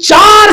4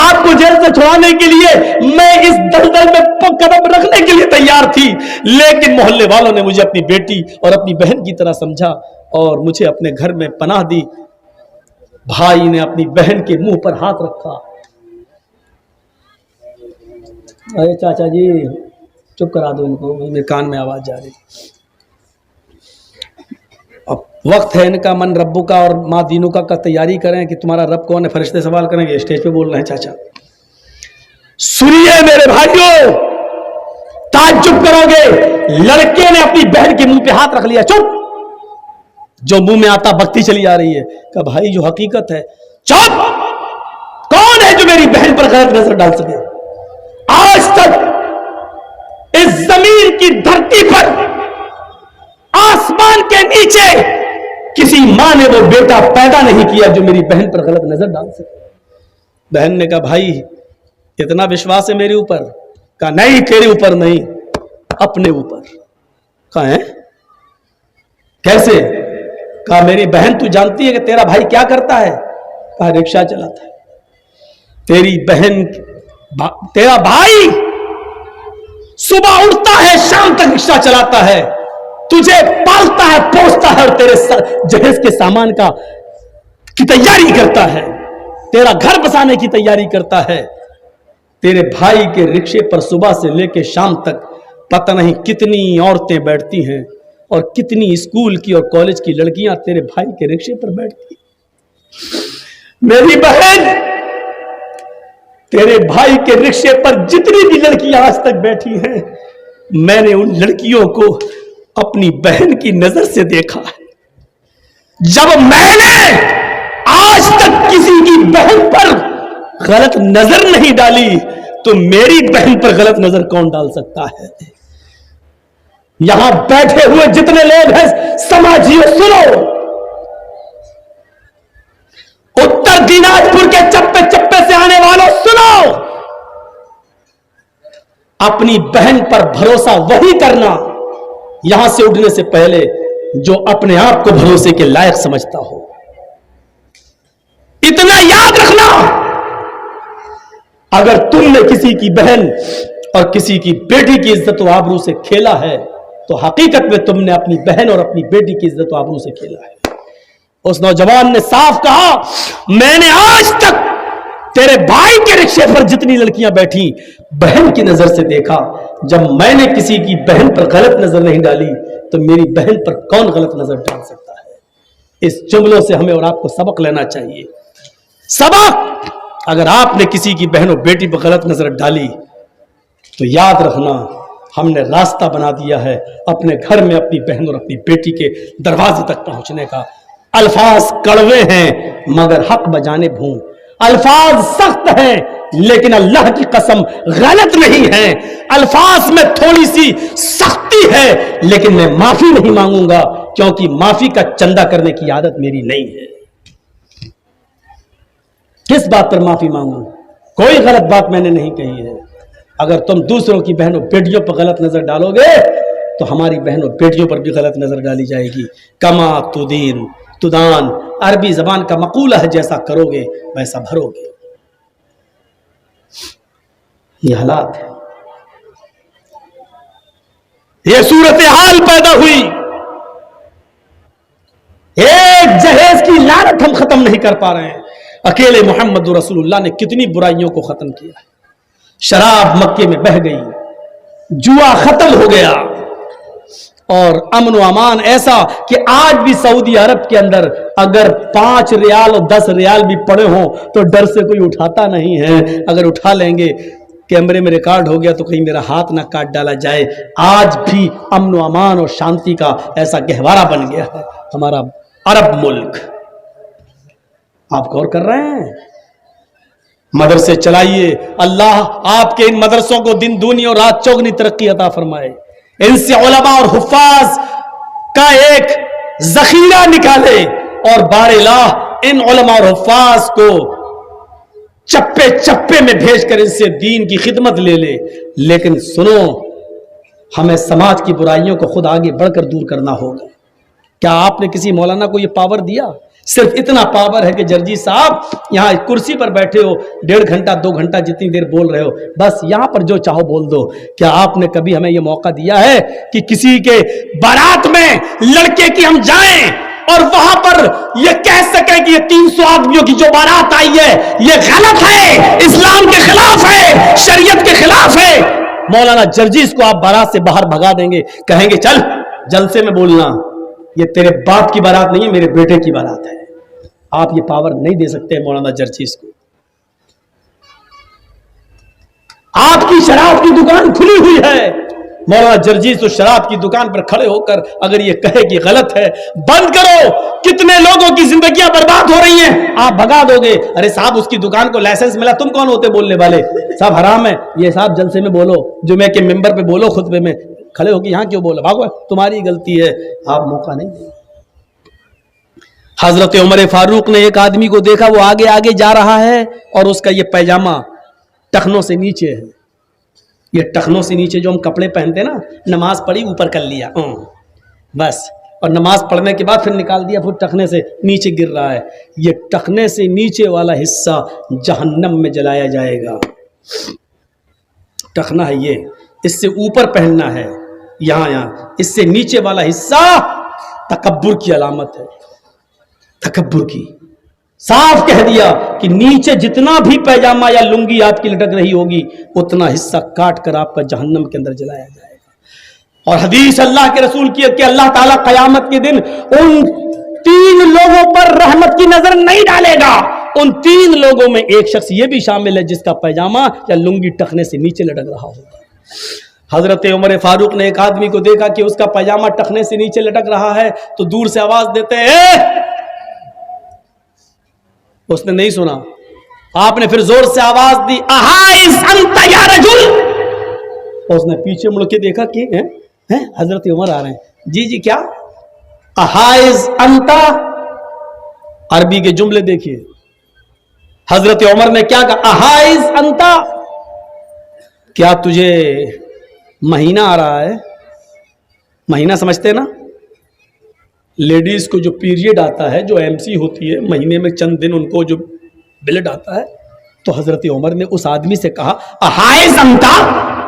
آپ کو جیل سے چھڑانے کے لیے میں اس دلدل میں قدم رکھنے کے لیے تیار تھی، لیکن محلے والوں نے مجھے اپنی بیٹی اور اپنی بہن کی طرح سمجھا اور مجھے اپنے گھر میں پناہ دی۔ بھائی نے اپنی بہن کے منہ پر ہاتھ رکھا۔ ارے چاچا جی چپ کرا دو ان کو، میرے کان میں آواز جا رہی۔ اب وقت ہے ان کا من ربو کا اور ماں دینوں کا تیاری کریں کہ تمہارا رب کون ہے، فرشتے سوال کریں گے، اسٹیج پہ بول رہے ہیں چاچا۔ سنیے میرے بھائیوں، تعجب کرو گے، لڑکے نے اپنی بہن کے منہ پہ ہاتھ رکھ لیا۔ چپ، جو منہ میں آتا بکتی چلی آ رہی ہے۔ کہ بھائی جو حقیقت ہے، چپ، کون ہے جو میری بہن پر غلط نظر ڈال سکے؟ آج تک اس زمین کی دھرتی پر، آسمان کے نیچے کسی ماں نے وہ بیٹا پیدا نہیں کیا جو میری بہن پر غلط نظر ڈال سکے۔ بہن نے کہا بھائی اتنا وشواس ہے میرے اوپر؟ کہا نہیں تیرے اوپر نہیں، اپنے اوپر۔ کہا ہے کیسے؟ کہا میری بہن تو جانتی ہے کہ تیرا بھائی کیا کرتا ہے؟ کہا رکشہ چلاتا ہے۔ تیری بہن، تیرا بھائی صبح اٹھتا ہے شام تک رکشہ چلاتا ہے، تجھے پالتا ہے پوستا ہے اور تیرے جہیز کے سامان کی تیاری کرتا ہے، تیرا گھر بسانے کی تیاری کرتا ہے۔ تیرے بھائی کے رکشے پر صبح سے لے کے شام تک پتہ نہیں کتنی عورتیں بیٹھتی ہیں اور کتنی اسکول کی اور کالج کی لڑکیاں تیرے بھائی کے رکشے پر بیٹھتی ہیں۔ میری بہن، تیرے بھائی کے رکشے پر جتنی بھی لڑکیاں آج تک بیٹھی ہیں، میں نے ان لڑکیوں کو اپنی بہن کی نظر سے دیکھا ہے۔ جب میں نے آج تک کسی کی بہن پر غلط نظر نہیں ڈالی تو میری بہن پر غلط نظر کون ڈال سکتا ہے؟ یہاں بیٹھے ہوئے جتنے لوگ ہیں سماجیوں، سنو، اتر دیناجپور کے چپے چپے سے آنے والوں سنو، اپنی بہن پر بھروسہ وہی کرنا یہاں سے اٹھنے سے پہلے جو اپنے آپ کو بھروسے کے لائق سمجھتا ہو۔ اتنا یاد رکھنا، اگر تم نے کسی کی بہن اور کسی کی بیٹی کی عزت و آبرو سے کھیلا ہے تو حقیقت میں تم نے اپنی بہن اور اپنی بیٹی کی عزت و آبرو سے کھیلا ہے۔ اس نوجوان نے صاف کہا میں نے آج تک تیرے بھائی کے رکشے پر جتنی لڑکیاں بیٹھی بہن کی نظر سے دیکھا، جب میں نے کسی کی بہن پر غلط نظر نہیں ڈالی تو میری بہن پر کون غلط نظر ڈال سکتا ہے؟ اس جملوں سے ہمیں اور آپ کو سبق لینا چاہیے۔ سبق، اگر آپ نے کسی کی بہن اور بیٹی پر غلط نظر ڈالی تو یاد رکھنا ہم نے راستہ بنا دیا ہے اپنے گھر میں اپنی بہن اور اپنی بیٹی کے دروازے تک پہنچنے کا۔ الفاظ کڑوے ہیں مگر حق بجانب ہوں، الفاظ سخت ہیں لیکن اللہ کی قسم غلط نہیں ہیں، الفاظ میں تھوڑی سی سختی ہے لیکن میں معافی نہیں مانگوں گا کیونکہ معافی کا چندہ کرنے کی عادت میری نہیں ہے۔ کس بات پر معافی مانگوں؟ کوئی غلط بات میں نے نہیں کہی ہے۔ اگر تم دوسروں کی بہنوں بیٹیوں پر غلط نظر ڈالو گے تو ہماری بہنوں بیٹیوں پر بھی غلط نظر ڈالی جائے گی۔ کما تدین تدان، عربی زبان کا مقولہ ہے، جیسا کرو گے ویسا بھرو گے۔ یہ حالات ہے، یہ صورتحال پیدا ہوئی۔ ایک جہیز کی لعنت ہم ختم نہیں کر پا رہے ہیں۔ اکیلے محمد رسول اللہ نے کتنی برائیوں کو ختم کیا ہے۔ شراب مکے میں بہہ گئی، جوا ختم ہو گیا، اور امن و امان ایسا کہ آج بھی سعودی عرب کے اندر اگر 5 ریال اور 10 ریال بھی پڑے ہوں تو ڈر سے کوئی اٹھاتا نہیں ہے۔ اگر اٹھا لیں گے کیمرے میں ریکارڈ ہو گیا تو کہیں میرا ہاتھ نہ کاٹ ڈالا جائے۔ آج بھی امن و امان اور شانتی کا ایسا گہوارہ بن گیا ہے ہمارا عرب ملک۔ آپ غور کر رہے ہیں؟ مدرسے چلائیے، اللہ آپ کے ان مدرسوں کو دن دونی اور رات چوگنی ترقی عطا فرمائے۔ ان سے علماء اور حفاظ کا ایک ذخیرہ نکالے اور بار الہ ان علماء اور حفاظ کو چپے چپے میں بھیج کر ان سے دین کی خدمت لے لے۔ لیکن سنو، ہمیں سماج کی برائیوں کو خود آگے بڑھ کر دور کرنا ہوگا۔ کیا آپ نے کسی مولانا کو یہ پاور دیا؟ صرف اتنا پاور ہے کہ جرجی صاحب یہاں کرسی پر بیٹھے ہو 1.5 گھنٹہ 2 گھنٹہ جتنی دیر بول رہے ہو، بس یہاں پر جو چاہو بول دو. کیا آپ نے کبھی ہمیں یہ موقع دیا ہے کہ کسی کے بارات میں لڑکے کی ہم جائیں اور وہاں پر یہ کہہ سکیں کہ یہ 300 آدمیوں کی جو بارات آئی ہے یہ غلط ہے، اسلام کے خلاف ہے، شریعت کے خلاف ہے؟ مولانا جرجیز کو آپ بارات سے باہر بھگا دیں گے، کہیں گے چل جلسے میں بولنا، یہ تیرے باپ کی بارات نہیں ہے، میرے بیٹے کی بارات ہے. آپ یہ پاور نہیں دے سکتے مولانا جرجیز کو. آپ کی شراب کی دکان کھلی ہوئی ہے، مولانا جرجیز تو شراب کی دکان پر کھڑے ہو کر اگر یہ کہے کہ غلط ہے بند کرو، کتنے لوگوں کی زندگیاں برباد ہو رہی ہیں، آپ بھگا دو گے. ارے صاحب اس کی دکان کو لائسنس ملا، تم کون ہوتے بولنے والے؟ صاحب حرام ہے یہ، صاحب جلسے میں بولو، جمعے کے ممبر پہ بولو، خطبے میں کھڑے ہو کے یہاں کیوں بولو؟ بھاگو، تمہاری غلطی ہے، آپ موقع نہیں دیں. حضرت عمر فاروق نے ایک آدمی کو دیکھا، وہ آگے آگے جا رہا ہے اور اس کا یہ پیجامہ ٹخنوں سے نیچے ہے. یہ ٹخنوں سے نیچے جو ہم کپڑے پہنتے ہیں نا، نماز پڑھی اوپر کر لیا بس، اور نماز پڑھنے کے بعد پھر نکال دیا، پھر ٹخنے سے نیچے گر رہا ہے. یہ ٹخنے سے نیچے والا حصہ جہنم میں جلایا جائے گا. ٹخنا ہے یہ، اس سے اوپر پہننا ہے یہاں، اس سے نیچے والا حصہ تکبر کی علامت ہے، تکبر کی. صاف کہہ دیا کہ نیچے جتنا بھی پیجامہ یا لنگی آپ کی لٹک رہی ہوگی اتنا حصہ کاٹ کر آپ کا جہنم کے اندر جلایا جائے گا. اور حدیث اللہ کے رسول کی ہے کہ اللہ تعالیٰ قیامت کے دن ان 3 لوگوں پر رحمت کی نظر نہیں ڈالے گا. ان 3 لوگوں میں ایک شخص یہ بھی شامل ہے جس کا پیجامہ یا لنگی ٹخنے سے نیچے لٹک رہا ہوگا. حضرت عمر فاروق نے ایک آدمی کو دیکھا کہ اس کا پیجامہ ٹخنے سے نیچے لٹک رہا ہے تو دور سے آواز دیتے ہیں، اس نے نہیں سنا. آپ نے پھر زور سے آواز دی، احائز انت یا رجل. اس نے پیچھے مڑ کے دیکھا کہ حضرت عمر آ رہے ہیں. جی کیا؟ احائز انت. عربی کے جملے دیکھیے، حضرت عمر نے کیا کہا؟ احائز انت، کیا تجھے مہینہ آ رہا ہے؟ مہینہ سمجھتے نا، لیڈیز کو جو پیریڈ آتا ہے، جو MC ہوتی ہے مہینے میں چند دن ان کو جو بلڈ آتا ہے، تو حضرت عمر نے اس آدمی سے کہا احائز انتا،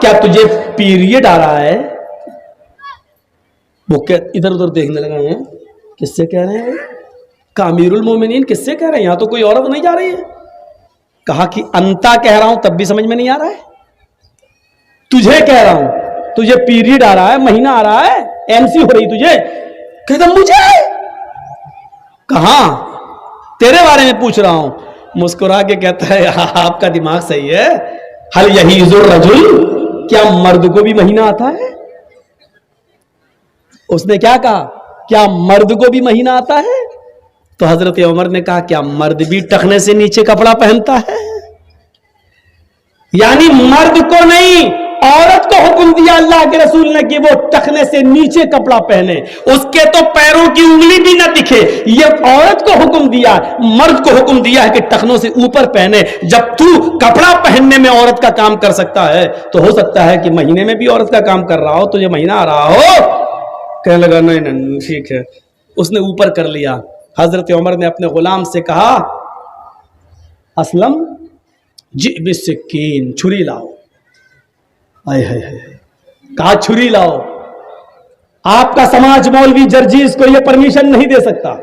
کیا تجھے پیریڈ آ رہا ہے؟ وہ ادھر ادھر دیکھنے لگا ہیں، کس سے کہہ رہے ہیں؟ کہ امیر المومنین کس سے کہہ رہے ہیں؟ یہاں تو کوئی عورت نہیں جا رہی ہے. کہا کہ انتا کہہ رہا ہوں تب بھی سمجھ میں نہیں آ رہا ہے، تجھے کہہ رہا ہوں، تجھے پیریڈ آ رہا ہے، مہینہ آ رہا ہے، MC ہو رہی تجھے؟ کہتا مجھے؟ کہاں؟ تیرے بارے میں پوچھ رہا ہوں. مسکرا کے کہتا ہے آپ کا دماغ صحیح ہے، حل یحیض الرجل، کیا مرد کو بھی مہینہ آتا ہے؟ اس نے کیا کہا؟ کیا مرد کو بھی مہینہ آتا ہے؟ تو حضرت عمر نے کہا کیا مرد بھی ٹخنے سے نیچے کپڑا پہنتا ہے؟ یعنی مرد کو نہیں، عورت کو حکم دیا اللہ کے رسول نے کہ وہ ٹخنے سے نیچے کپڑا پہنے، اس کے تو پیروں کی انگلی بھی نہ دکھے. یہ عورت کو حکم دیا، مرد کو حکم دیا ہے کہ ٹخنوں سے اوپر پہنے. جب تو کپڑا پہننے میں عورت کا کام کر سکتا ہے تو ہو سکتا ہے کہ مہینے میں بھی عورت کا کام کر رہا ہو، تو یہ مہینہ آ رہا ہو. کہنے لگا نہیں ٹھیک ہے. اس نے اوپر کر لیا. حضرت عمر نے اپنے غلام سے کہا اسلم جی بسکین، چھری لاؤ. کہا چھری لاؤ. آپ کا سماج مولوی جرجیز کو یہ پرمیشن نہیں دے سکتا.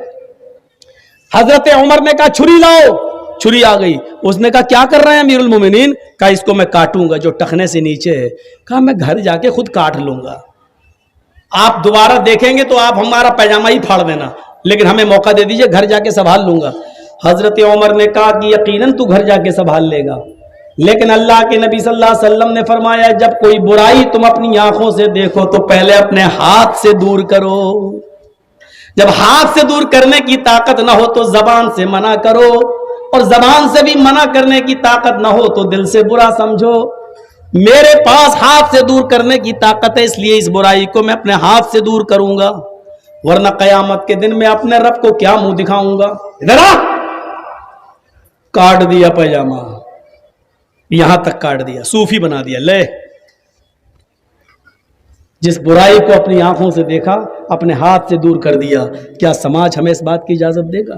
حضرت عمر نے کہا چھری لاؤ. چھری آ گئی. اس نے کہا کیا کر رہے ہیں امیر المومنین؟ کہا اس کو میں کاٹوں گا جو ٹخنے سے نیچے ہے. کہا میں گھر جا کے خود کاٹ لوں گا، آپ دوبارہ دیکھیں گے تو آپ ہمارا پیجامہ ہی پھاڑ دینا، لیکن ہمیں موقع دے دیجئے، گھر جا کے سنبھال لوں گا. حضرت عمر نے کہا کہ یقیناً تو گھر جا کے سنبھال لے گا، لیکن اللہ کے نبی صلی اللہ علیہ وسلم نے فرمایا جب کوئی برائی تم اپنی آنکھوں سے دیکھو تو پہلے اپنے ہاتھ سے دور کرو. جب ہاتھ سے دور کرنے کی طاقت نہ ہو تو زبان سے منع کرو، اور زبان سے بھی منع کرنے کی طاقت نہ ہو تو دل سے برا سمجھو. میرے پاس ہاتھ سے دور کرنے کی طاقت ہے، اس لیے اس برائی کو میں اپنے ہاتھ سے دور کروں گا، ورنہ قیامت کے دن میں اپنے رب کو کیا منہ دکھاؤں گا. ادھر آ. کاٹ دیا پیجامہ، یہاں تک کاٹ دیا، صوفی بنا دیا. لے، جس برائی کو اپنی آنکھوں سے دیکھا اپنے ہاتھ سے دور کر دیا. کیا سماج ہمیں اس بات کی اجازت دے گا؟